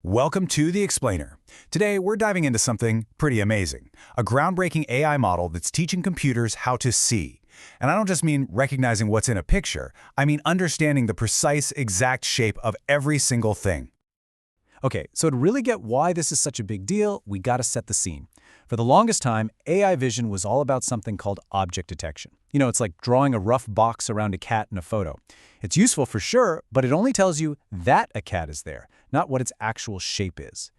Welcome to The Explainer. Today, we're diving into something pretty amazing, a groundbreaking AI model that's teaching computers how to see. And I don't just mean recognizing what's in a picture, I mean understanding the precise, exact shape of every single thing. Okay, so to really get why this is such a big deal, we gotta set the scene. For the longest time, AI vision was all about something called object detection. You know, it's like drawing a rough box around a cat in a photo. It's useful for sure, but it only tells you that a cat is there, not what its actual shape is.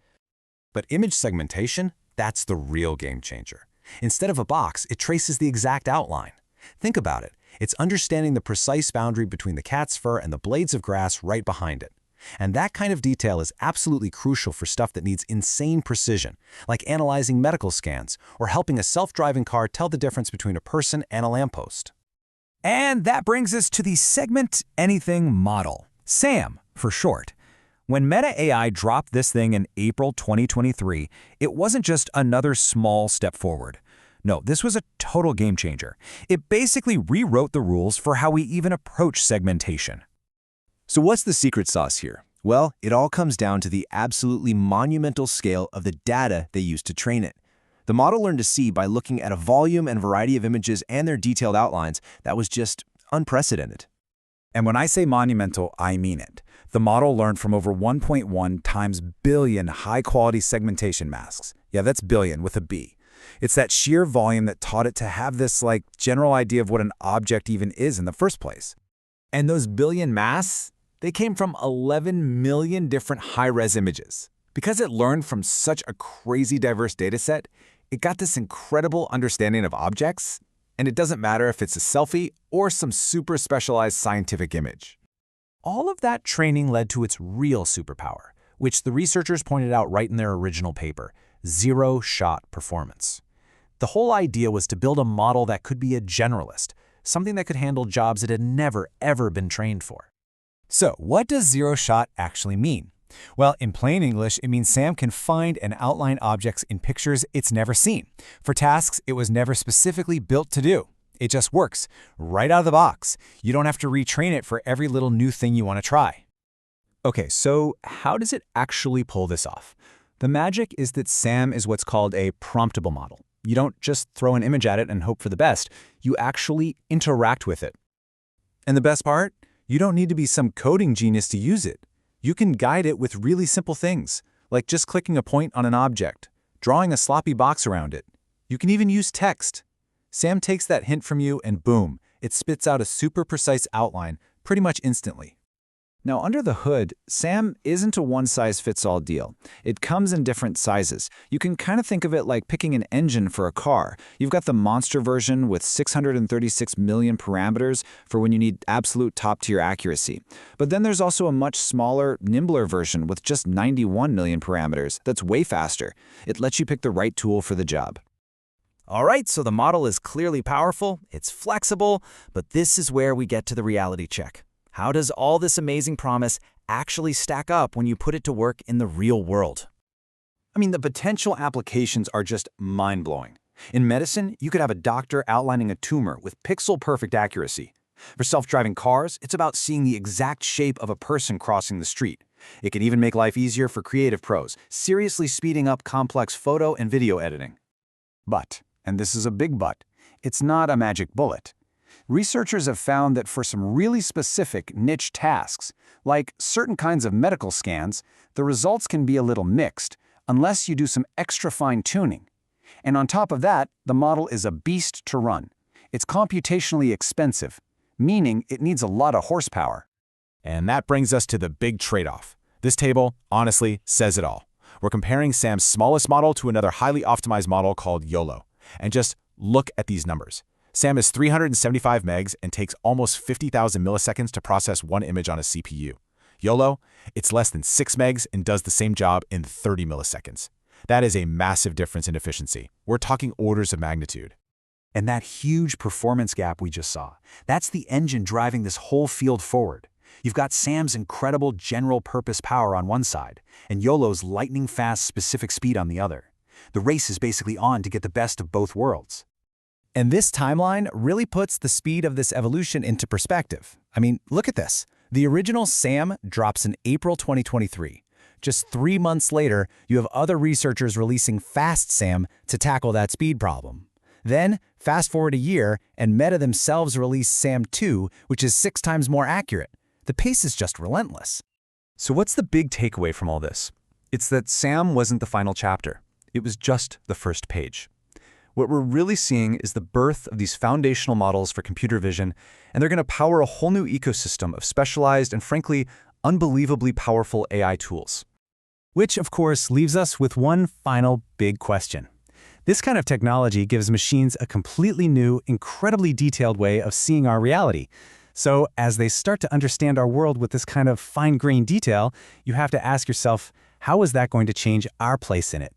But image segmentation, that's the real game changer. Instead of a box, it traces the exact outline. Think about it. It's understanding the precise boundary between the cat's fur and the blades of grass right behind it. And that kind of detail is absolutely crucial for stuff that needs insane precision, like analyzing medical scans or helping a self-driving car tell the difference between a person and a lamppost. And that brings us to the Segment Anything model, SAM for short. When Meta AI dropped this thing in April 2023, it wasn't just another small step forward. No, this was a total game changer. It basically rewrote the rules for how we even approach segmentation. So what's the secret sauce here? Well, it all comes down to the absolutely monumental scale of the data they used to train it. The model learned to see by looking at a volume and variety of images and their detailed outlines that was just unprecedented. And when I say monumental, I mean it. The model learned from over 1.1 times billion high-quality segmentation masks. Yeah, that's billion with a B. It's that sheer volume that taught it to have this, general idea of what an object even is in the first place. And those billion masks, they came from 11 million different high-res images. Because it learned from such a crazy diverse dataset, it got this incredible understanding of objects, and it doesn't matter if it's a selfie or some super specialized scientific image. All of that training led to its real superpower, which the researchers pointed out right in their original paper, zero-shot performance. The whole idea was to build a model that could be a generalist, something that could handle jobs it had never, ever been trained for. So, what does zero-shot actually mean? Well, in plain English, it means Sam can find and outline objects in pictures it's never seen, for tasks it was never specifically built to do. It just works, right out of the box. You don't have to retrain it for every little new thing you want to try. Okay, so how does it actually pull this off? The magic is that Sam is what's called a promptable model. You don't just throw an image at it and hope for the best. You actually interact with it. And the best part? You don't need to be some coding genius to use it. You can guide it with really simple things, like just clicking a point on an object, drawing a sloppy box around it. You can even use text. Sam takes that hint from you and boom, it spits out a super precise outline pretty much instantly. Now, under the hood, SAM isn't a one-size-fits-all deal. It comes in different sizes. You can kind of think of it like picking an engine for a car. You've got the monster version with 636 million parameters for when you need absolute top-tier accuracy. But then there's also a much smaller, nimbler version with just 91 million parameters that's way faster. It lets you pick the right tool for the job. All right, so the model is clearly powerful, it's flexible, but this is where we get to the reality check. How does all this amazing promise actually stack up when you put it to work in the real world? I mean, the potential applications are just mind-blowing. In medicine, you could have a doctor outlining a tumor with pixel-perfect accuracy. For self-driving cars, it's about seeing the exact shape of a person crossing the street. It can even make life easier for creative pros, seriously speeding up complex photo and video editing. But, and this is a big but, it's not a magic bullet. Researchers have found that for some really specific niche tasks, like certain kinds of medical scans, the results can be a little mixed, unless you do some extra fine-tuning. And on top of that, the model is a beast to run. It's computationally expensive, meaning it needs a lot of horsepower. And that brings us to the big trade-off. This table, honestly, says it all. We're comparing Sam's smallest model to another highly optimized model called YOLO. And just look at these numbers. Sam is 375 megs and takes almost 50,000 milliseconds to process one image on a CPU. YOLO, it's less than 6 megs and does the same job in 30 milliseconds. That is a massive difference in efficiency. We're talking orders of magnitude. And that huge performance gap we just saw, that's the engine driving this whole field forward. You've got Sam's incredible general-purpose power on one side, and YOLO's lightning-fast specific speed on the other. The race is basically on to get the best of both worlds. And this timeline really puts the speed of this evolution into perspective. I mean, look at this. The original SAM drops in April 2023. Just 3 months later, you have other researchers releasing Fast SAM to tackle that speed problem. Then, fast forward a year, and Meta themselves release SAM 2, which is 6 times more accurate. The pace is just relentless. So what's the big takeaway from all this? It's that SAM wasn't the final chapter. It was just the first page. What we're really seeing is the birth of these foundational models for computer vision, and they're going to power a whole new ecosystem of specialized and, frankly, unbelievably powerful AI tools. Which, of course, leaves us with one final big question. This kind of technology gives machines a completely new, incredibly detailed way of seeing our reality. So, as they start to understand our world with this kind of fine-grained detail, you have to ask yourself, how is that going to change our place in it?